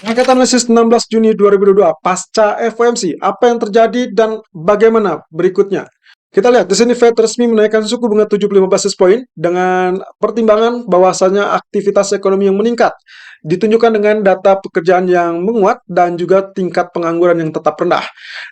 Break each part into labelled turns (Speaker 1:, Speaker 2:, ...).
Speaker 1: Angkat analisis 16 Juni 2022 pasca FOMC, apa yang terjadi dan bagaimana berikutnya? Kita lihat di sini Fed resmi menaikkan suku bunga 75 basis poin dengan pertimbangan bahwasanya aktivitas ekonomi yang meningkat ditunjukkan dengan data pekerjaan yang menguat dan juga tingkat pengangguran yang tetap rendah.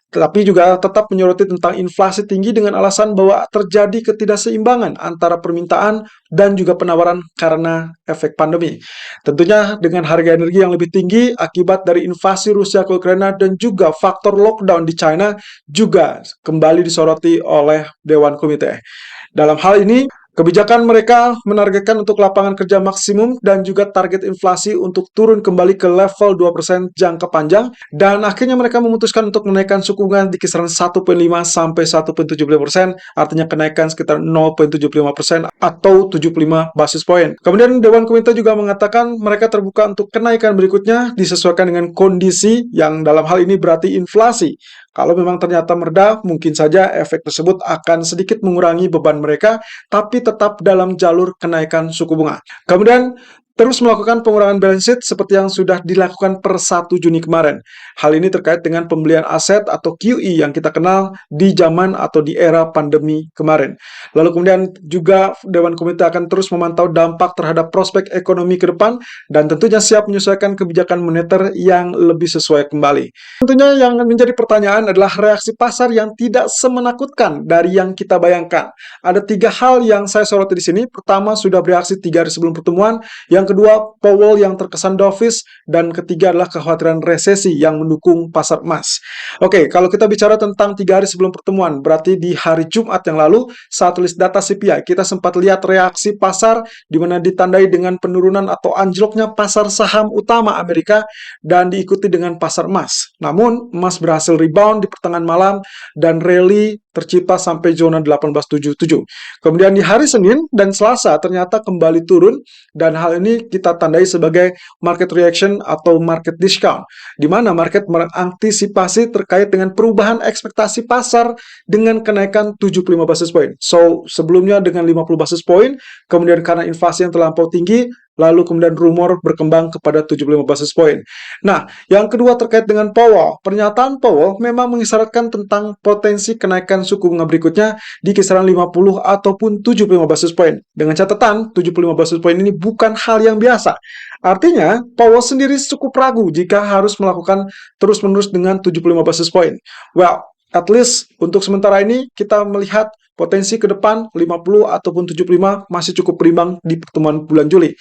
Speaker 1: Tetapi juga tetap menyoroti tentang inflasi tinggi dengan alasan bahwa terjadi ketidakseimbangan antara permintaan dan juga penawaran karena efek pandemi. Tentunya dengan harga energi yang lebih tinggi akibat dari invasi Rusia ke Ukraina dan juga faktor lockdown di China juga kembali disoroti oleh Dewan Komite. Dalam hal ini, kebijakan mereka menargetkan untuk lapangan kerja maksimum dan juga target inflasi untuk turun kembali ke level 2% jangka panjang, dan akhirnya mereka memutuskan untuk menaikkan suku bunga di kisaran 1,5 sampai 1,75%, artinya kenaikan sekitar 0,75% atau 75 basis poin. Kemudian Dewan Komite juga mengatakan mereka terbuka untuk kenaikan berikutnya disesuaikan dengan kondisi yang dalam hal ini berarti inflasi. Kalau memang ternyata mereda, mungkin saja efek tersebut akan sedikit mengurangi beban mereka, tapi tetap dalam jalur kenaikan suku bunga. Kemudian, terus melakukan pengurangan balance sheet seperti yang sudah dilakukan per 1 Juni kemarin. Hal ini terkait dengan pembelian aset atau QE yang kita kenal di zaman atau di era pandemi kemarin. Lalu kemudian juga Dewan Komite akan terus memantau dampak terhadap prospek ekonomi ke depan dan tentunya siap menyesuaikan kebijakan moneter yang lebih sesuai kembali. Tentunya yang menjadi pertanyaan adalah reaksi pasar yang tidak semenakutkan dari yang kita bayangkan. Ada tiga hal yang saya soroti di sini. Pertama, sudah bereaksi 3 hari sebelum pertemuan. Yang kedua, Powell yang terkesan dovish. Dan ketiga adalah kekhawatiran resesi yang mendukung pasar emas. Oke, kalau kita bicara tentang 3 hari sebelum pertemuan, berarti di hari Jumat yang lalu, saat tulis data CPI, kita sempat lihat reaksi pasar di mana ditandai dengan penurunan atau anjloknya pasar saham utama Amerika dan diikuti dengan pasar emas. Namun, emas berhasil rebound di pertengahan malam dan rally tercipta sampai zona 1877. Kemudian di hari Senin dan Selasa ternyata kembali turun dan hal ini kita tandai sebagai market reaction atau market discount, di mana market mengantisipasi terkait dengan perubahan ekspektasi pasar dengan kenaikan 75 basis point. So, sebelumnya dengan 50 basis point, kemudian karena inflasi yang terlampau tinggi, lalu kemudian rumor berkembang kepada 75 basis point. Nah, yang kedua terkait dengan Powell. Pernyataan Powell memang mengisyaratkan tentang potensi kenaikan suku bunga berikutnya di kisaran 50 ataupun 75 basis point. Dengan catatan, 75 basis point ini bukan hal yang biasa. Artinya, Powell sendiri cukup ragu jika harus melakukan terus-menerus dengan 75 basis point. Well, at least untuk sementara ini kita melihat potensi ke depan 50 ataupun 75 masih cukup berimbang di pertemuan bulan Juli.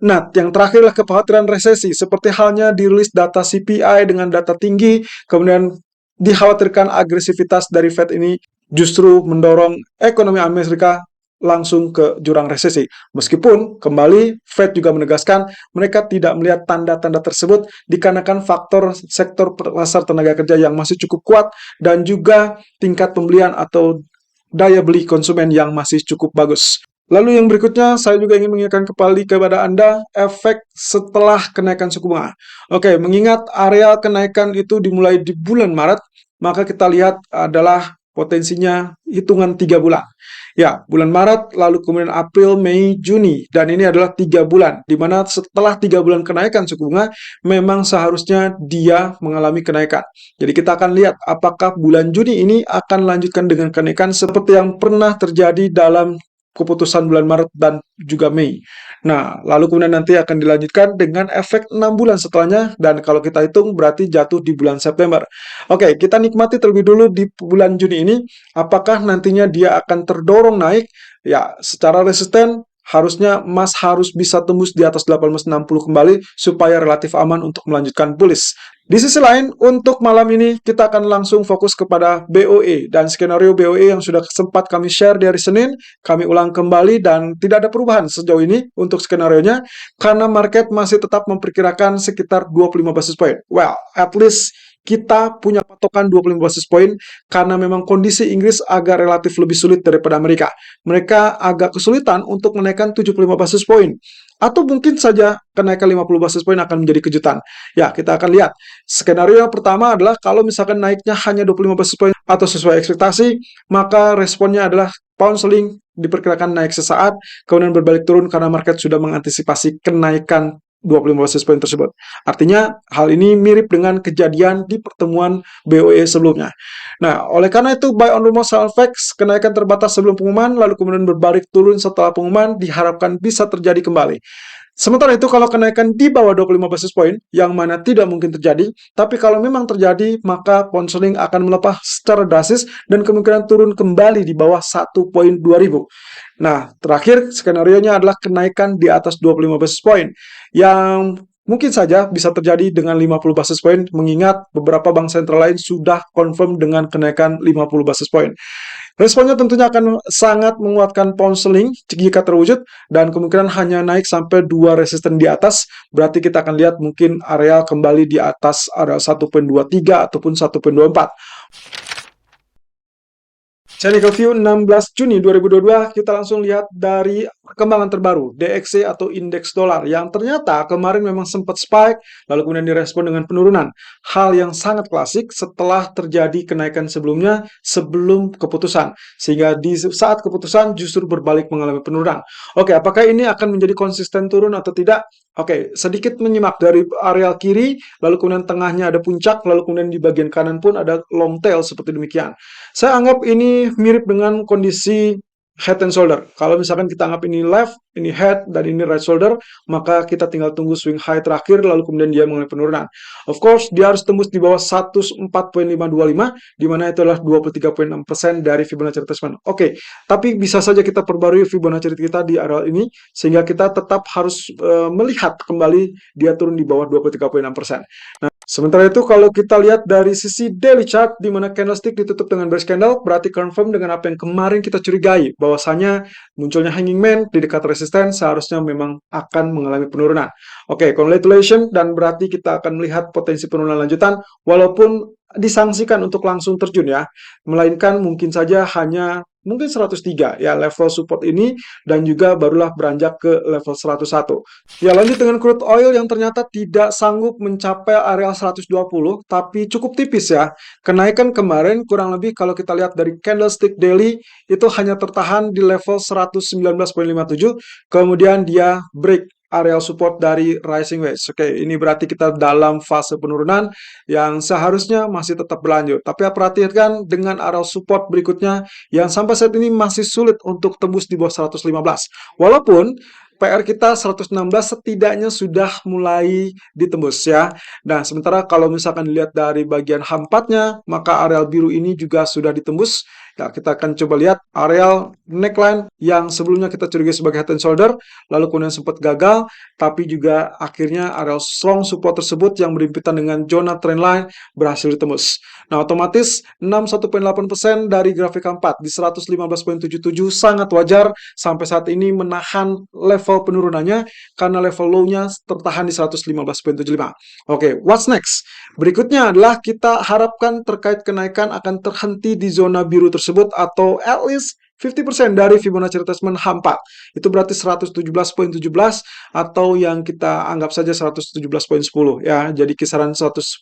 Speaker 1: Nah, yang terakhir adalah kekhawatiran resesi, seperti halnya dirilis data CPI dengan data tinggi, kemudian dikhawatirkan agresivitas dari Fed ini justru mendorong ekonomi Amerika langsung ke jurang resesi. Meskipun kembali Fed juga menegaskan mereka tidak melihat tanda-tanda tersebut dikarenakan faktor sektor pasar tenaga kerja yang masih cukup kuat dan juga tingkat pembelian atau daya beli konsumen yang masih cukup bagus. Lalu yang berikutnya, saya juga ingin mengingatkan kembali kepada Anda efek setelah kenaikan suku bunga. Oke, mengingat area kenaikan itu dimulai di bulan Maret, maka kita lihat adalah potensinya hitungan 3 bulan. Ya, bulan Maret, lalu kemudian April, Mei, Juni. Dan ini adalah 3 bulan, di mana setelah 3 bulan kenaikan suku bunga, memang seharusnya dia mengalami kenaikan. Jadi kita akan lihat apakah bulan Juni ini akan lanjutkan dengan kenaikan seperti yang pernah terjadi dalam keputusan bulan Maret dan juga Mei. Nah, lalu kemudian nanti akan dilanjutkan dengan efek 6 bulan setelahnya, dan kalau kita hitung berarti jatuh di bulan September. Oke, kita nikmati terlebih dulu di bulan Juni ini, apakah nantinya dia akan terdorong naik, ya secara resisten, harusnya emas harus bisa tembus di atas 1860 kembali supaya relatif aman untuk melanjutkan bullish. Di sisi lain, untuk malam ini kita akan langsung fokus kepada BOE dan skenario BOE yang sudah sempat kami share di hari Senin, kami ulang kembali dan tidak ada perubahan sejauh ini untuk skenario-nya karena market masih tetap memperkirakan sekitar 25 basis point. Well, at least kita punya patokan 25 basis point karena memang kondisi Inggris agak relatif lebih sulit daripada Amerika. Mereka agak kesulitan untuk menaikkan 75 basis point. Atau mungkin saja kenaikan 50 basis point akan menjadi kejutan. Ya, kita akan lihat. Skenario yang pertama adalah kalau misalkan naiknya hanya 25 basis point atau sesuai ekspektasi, maka responnya adalah pound sterling diperkirakan naik sesaat, kemudian berbalik turun karena market sudah mengantisipasi kenaikan 25 basis point tersebut. Artinya hal ini mirip dengan kejadian di pertemuan BOE sebelumnya. Nah, oleh karena itu buy on rumor sell effects, kenaikan terbatas sebelum pengumuman lalu kemudian berbalik turun setelah pengumuman diharapkan bisa terjadi kembali. Sementara itu kalau kenaikan di bawah 25 basis point, yang mana tidak mungkin terjadi, tapi kalau memang terjadi, maka pound sterling akan melepas secara drastis dan kemungkinan turun kembali di bawah 1.2000. Nah, terakhir skenario-nya adalah kenaikan di atas 25 basis point, yang mungkin saja bisa terjadi dengan 50 basis point, mengingat beberapa bank sentral lain sudah confirm dengan kenaikan 50 basis point. Responnya tentunya akan sangat menguatkan pound sterling jika terwujud dan kemungkinan hanya naik sampai 2 resisten di atas. Berarti kita akan lihat mungkin area kembali di atas area 1.23 ataupun 1.24. Technical View 16 Juni 2022, kita langsung lihat dari perkembangan terbaru DXY atau indeks dolar yang ternyata kemarin memang sempat spike lalu kemudian direspon dengan penurunan. Hal yang sangat klasik setelah terjadi kenaikan sebelumnya sebelum keputusan, sehingga di saat keputusan justru berbalik mengalami penurunan. Oke, apakah ini akan menjadi konsisten turun atau tidak? Oke, sedikit menyimak dari areal kiri, lalu kemudian tengahnya ada puncak, lalu kemudian di bagian kanan pun ada long tail seperti demikian. Saya anggap ini mirip dengan kondisi head and shoulder. Kalau misalkan kita anggap ini left, ini head, dan ini right shoulder, maka kita tinggal tunggu swing high terakhir, lalu kemudian dia mengalami penurunan. Of course, dia harus tembus di bawah 104.525, di mana itu adalah 23.6% dari Fibonacci retracement. Oke, tapi bisa saja kita perbarui Fibonacci kita di area ini, sehingga kita tetap harus melihat kembali dia turun di bawah 23.6%. Sementara itu kalau kita lihat dari sisi daily chart di mana candlestick ditutup dengan bearish candle, berarti confirm dengan apa yang kemarin kita curigai, bahwasanya munculnya hanging man di dekat resisten seharusnya memang akan mengalami penurunan. Oke, congratulations, dan berarti kita akan melihat potensi penurunan lanjutan walaupun disangsikan untuk langsung terjun ya, melainkan mungkin saja hanya mungkin 103 ya level support ini, dan juga barulah beranjak ke level 101. Ya, lanjut dengan crude oil yang ternyata tidak sanggup mencapai area 120, tapi cukup tipis ya. Kenaikan kemarin kurang lebih kalau kita lihat dari candlestick daily itu hanya tertahan di level 119.57, kemudian dia break area support dari rising wedge. Oke, ini berarti kita dalam fase penurunan yang seharusnya masih tetap berlanjut. Tapi perhatikan dengan area support berikutnya yang sampai saat ini masih sulit untuk tembus di bawah 115. Walaupun PR kita 116 setidaknya sudah mulai ditembus ya. Nah, sementara kalau misalkan dilihat dari bagian H4-nya, maka areal biru ini juga sudah ditembus. Ya, kita akan coba lihat areal neckline yang sebelumnya kita curigai sebagai head and shoulder, lalu kemudian sempat gagal, tapi juga akhirnya areal strong support tersebut yang berhimpitan dengan zona trendline berhasil ditembus. Nah, otomatis 61.8% dari grafik 4 di 115.77 sangat wajar sampai saat ini menahan level penurunannya karena level low-nya tertahan di 115.75. Oke, what's next? Berikutnya adalah kita harapkan terkait kenaikan akan terhenti di zona biru tersebut atau at least 50% dari Fibonacci retracement H4. Itu berarti 117.17 atau yang kita anggap saja 117.10 ya. Jadi kisaran 117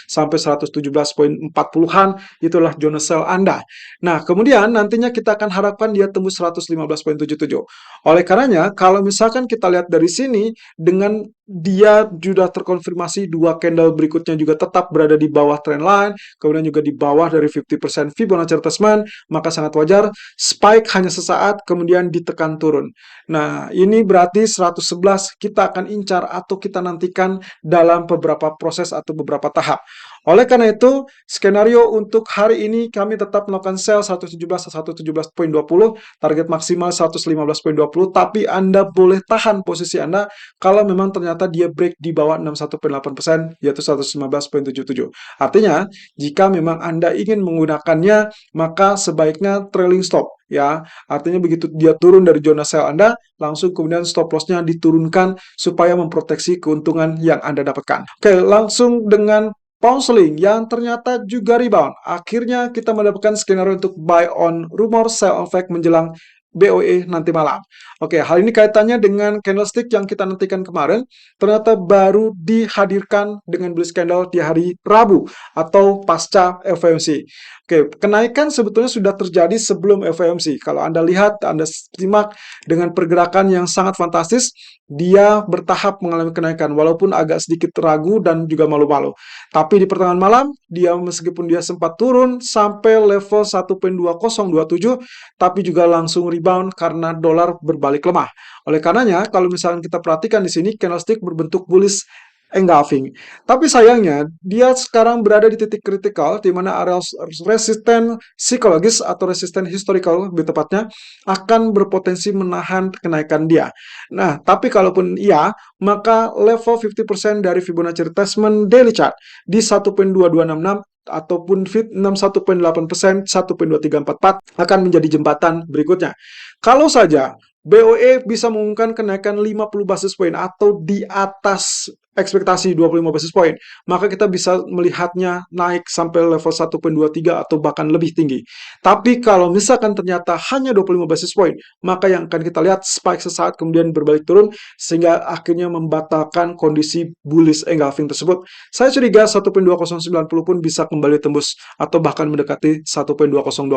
Speaker 1: sampai 117.40-an itulah zona sell Anda. Nah, kemudian nantinya kita akan harapkan dia tembus 115.77. Oleh karenanya, kalau misalkan kita lihat dari sini dengan dia sudah terkonfirmasi dua candle berikutnya juga tetap berada di bawah trendline, kemudian juga di bawah dari 50% Fibonacci retracement, maka sangat wajar spike hanya sesaat kemudian ditekan turun. Nah, ini berarti 111 kita akan incar atau kita nantikan dalam beberapa proses atau beberapa tahap. Oleh karena itu, skenario untuk hari ini kami tetap melakukan sell 117 atau 117.20, target maksimal 115.20, tapi Anda boleh tahan posisi Anda kalau memang ternyata dia break di bawah 61.8%, yaitu 115.77. Artinya, jika memang Anda ingin menggunakannya, maka sebaiknya trailing stop. Ya, artinya begitu dia turun dari zona sell Anda, langsung kemudian stop loss-nya diturunkan supaya memproteksi keuntungan yang Anda dapatkan. Oke, langsung dengan pound sterling yang ternyata juga rebound. Akhirnya kita mendapatkan skenario untuk buy on rumor sell effect menjelang BOE nanti malam. Oke, hal ini kaitannya dengan candlestick yang kita nantikan kemarin, ternyata baru dihadirkan dengan bullish candle di hari Rabu atau pasca FOMC. Oke, kenaikan sebetulnya sudah terjadi sebelum FOMC. Kalau Anda lihat, Anda simak dengan pergerakan yang sangat fantastis, dia bertahap mengalami kenaikan, walaupun agak sedikit ragu dan juga malu-malu. Tapi di pertengahan malam, dia meskipun dia sempat turun sampai level 1.2027, tapi juga langsung rebound karena dolar berbalik lemah. Oleh karenanya, kalau misalnya kita perhatikan di sini, candlestick berbentuk bullish engulfing. Tapi sayangnya, dia sekarang berada di titik kritikal, di mana area resisten psikologis atau resisten historical, lebih tepatnya, akan berpotensi menahan kenaikan dia. Nah, tapi kalaupun iya, maka level 50% dari Fibonacci retracement daily chart di 1.2266 ataupun fit 61.8%, 1.2344 akan menjadi jembatan berikutnya. Kalau saja BOE bisa mengumumkan kenaikan 50 basis point atau di atas ekspektasi 25 basis point, maka kita bisa melihatnya naik sampai level 1.23 atau bahkan lebih tinggi. Tapi kalau misalkan ternyata hanya 25 basis point, maka yang akan kita lihat spike sesaat kemudian berbalik turun sehingga akhirnya membatalkan kondisi bullish engulfing tersebut. Saya curiga 1.2090 pun bisa kembali tembus atau bahkan mendekati 1.2020.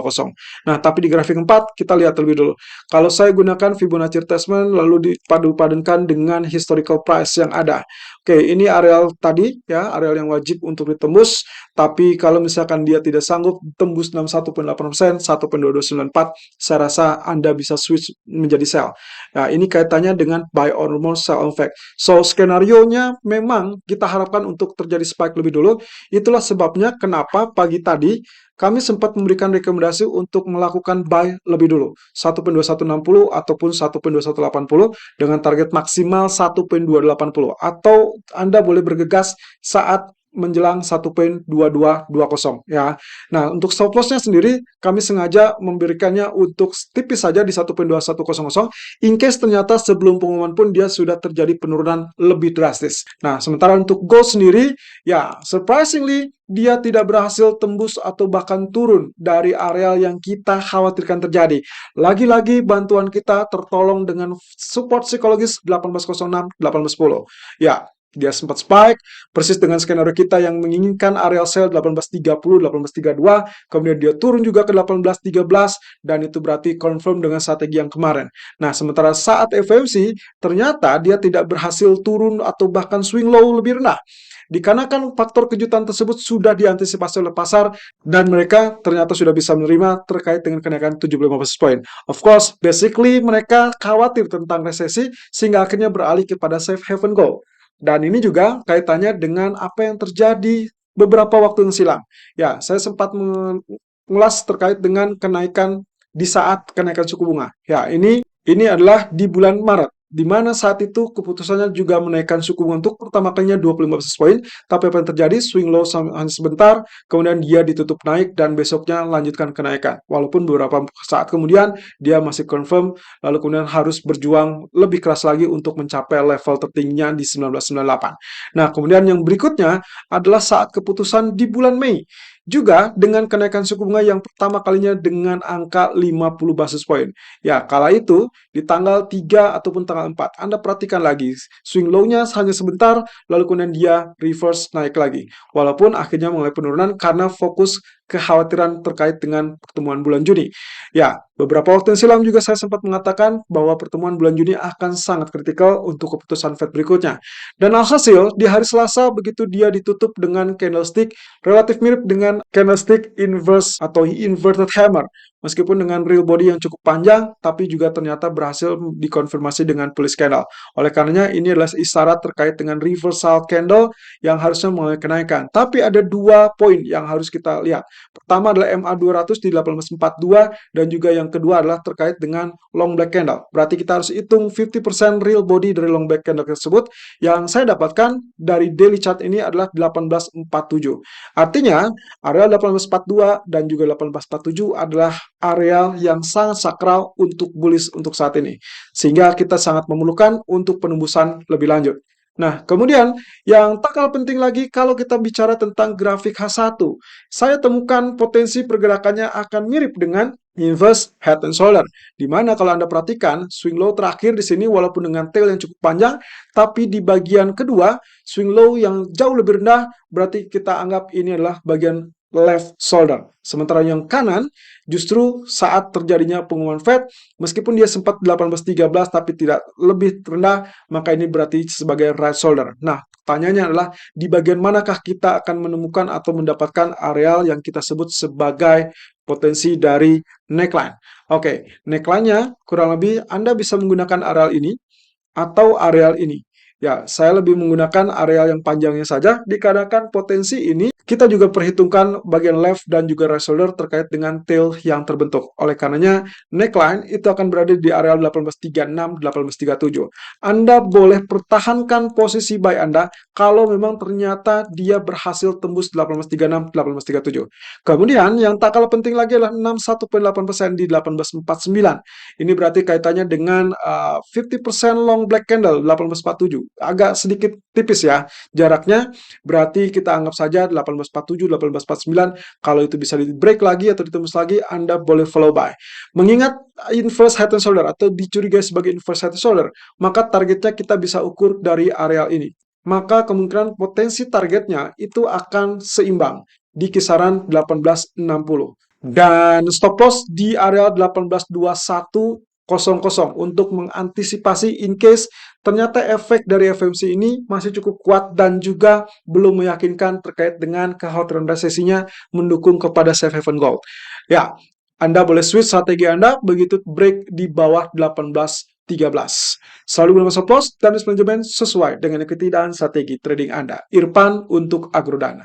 Speaker 1: Nah, tapi di grafik 4 kita lihat terlebih dulu. Kalau saya gunakan Fibonacci retracement lalu dipadu-padankan dengan historical price yang ada. Oke, ini areal tadi ya, areal yang wajib untuk ditembus. Tapi kalau misalkan dia tidak sanggup tembus 61.8%, 1.2294, saya rasa Anda bisa switch menjadi sell. Nah, ini kaitannya dengan buy or more sell effect. So, skenario-nya memang kita harapkan untuk terjadi spike lebih dulu. Itulah sebabnya kenapa pagi tadi kami sempat memberikan rekomendasi untuk melakukan buy lebih dulu, 1.2160 ataupun 1.2180 dengan target maksimal 1.2280, atau Anda boleh bergegas saat menjelang 1.2220 ya. Nah, untuk stop loss-nya sendiri kami sengaja memberikannya untuk tipis saja di 1.2100 in case ternyata sebelum pengumuman pun dia sudah terjadi penurunan lebih drastis. Nah, sementara untuk gold sendiri ya surprisingly dia tidak berhasil tembus atau bahkan turun dari area yang kita khawatirkan terjadi. Lagi-lagi bantuan kita tertolong dengan support psikologis 1806, 1810. Ya, dia sempat spike, persis dengan skenario kita yang menginginkan area sell 1830, 1832, kemudian dia turun juga ke 1813, dan itu berarti confirm dengan strategi yang kemarin. Nah, sementara saat FOMC, ternyata dia tidak berhasil turun atau bahkan swing low lebih rendah. Dikarenakan faktor kejutan tersebut sudah diantisipasi oleh pasar dan mereka ternyata sudah bisa menerima terkait dengan kenaikan 75 basis point. Of course, basically mereka khawatir tentang resesi sehingga akhirnya beralih kepada safe haven gold. Dan ini juga kaitannya dengan apa yang terjadi beberapa waktu yang silam. Ya, saya sempat mengulas terkait dengan kenaikan di saat kenaikan suku bunga. Ya, ini adalah di bulan Maret, di mana saat itu keputusannya juga menaikkan suku bunga untuk pertama kalinya 25 basis point, tapi apa yang terjadi? Swing low hanya sebentar, kemudian dia ditutup naik dan besoknya lanjutkan kenaikan. Walaupun beberapa saat kemudian dia masih confirm, lalu kemudian harus berjuang lebih keras lagi untuk mencapai level tertingginya di 1998. Nah, kemudian yang berikutnya adalah saat keputusan di bulan Mei. Juga dengan kenaikan suku bunga yang pertama kalinya dengan angka 50 basis point. Ya, kala itu di tanggal 3 ataupun tanggal 4. Anda perhatikan lagi, swing low-nya hanya sebentar, lalu kemudian dia reverse naik lagi. Walaupun akhirnya mulai penurunan karena fokus kekhawatiran terkait dengan pertemuan bulan Juni. Ya, beberapa waktu yang silam juga saya sempat mengatakan bahwa pertemuan bulan Juni akan sangat kritikal untuk keputusan Fed berikutnya. Dan alhasil, di hari Selasa begitu dia ditutup dengan candlestick relatif mirip dengan candlestick inverse atau inverted hammer. Meskipun dengan real body yang cukup panjang, tapi juga ternyata berhasil dikonfirmasi dengan bullish candle. Oleh karenanya, ini adalah isyarat terkait dengan reversal candle yang harusnya mulai kenaikan. Tapi ada dua poin yang harus kita lihat. Pertama adalah MA200 di 1842, dan juga yang kedua adalah terkait dengan long black candle. Berarti kita harus hitung 50% real body dari long black candle tersebut. Yang saya dapatkan dari daily chart ini adalah 1847. Artinya, area 1842 dan juga 1847 adalah area yang sangat sakral untuk bullish untuk saat ini. Sehingga kita sangat memerlukan untuk penembusan lebih lanjut. Nah, kemudian yang tak kalah penting lagi kalau kita bicara tentang grafik H1, saya temukan potensi pergerakannya akan mirip dengan inverse head and shoulder. Di mana kalau Anda perhatikan, swing low terakhir di sini walaupun dengan tail yang cukup panjang, tapi di bagian kedua, swing low yang jauh lebih rendah, berarti kita anggap ini adalah bagian left shoulder. Sementara yang kanan, justru saat terjadinya pengumuman Fed, meskipun dia sempat 18.13 tapi tidak lebih rendah, maka ini berarti sebagai right shoulder. Nah, pertanyaannya adalah di bagian manakah kita akan menemukan atau mendapatkan areal yang kita sebut sebagai potensi dari neckline. Oke, neckline-nya kurang lebih Anda bisa menggunakan areal ini atau areal ini. Ya, saya lebih menggunakan areal yang panjangnya saja, dikarenakan potensi ini kita juga perhitungkan bagian left dan juga right shoulder terkait dengan tail yang terbentuk. Oleh karenanya, neckline itu akan berada di areal 1836, 1837. Anda boleh pertahankan posisi buy Anda kalau memang ternyata dia berhasil tembus 1836, 1837. Kemudian, yang tak kalah penting lagi adalah 61,8% di 1849. Ini berarti kaitannya dengan 50% long black candle 1847. Agak sedikit tipis ya jaraknya. Berarti kita anggap saja 1847, 1849. Kalau itu bisa di break lagi atau ditembus lagi, Anda boleh follow buy. Mengingat inverse head and shoulder atau dicurigai sebagai inverse head and shoulder, maka targetnya kita bisa ukur dari areal ini. Maka kemungkinan potensi targetnya itu akan seimbang di kisaran 1860. Dan stop loss di area 182100 untuk mengantisipasi in case ternyata efek dari FMC ini masih cukup kuat dan juga belum meyakinkan terkait dengan kekhawatiran resesinya mendukung kepada safe haven gold. Ya, Anda boleh switch strategi Anda begitu break di bawah 1813. Selalu gunakan stop loss dan risk management sesuai dengan equity dan strategi trading Anda. Irfan untuk Agrodana.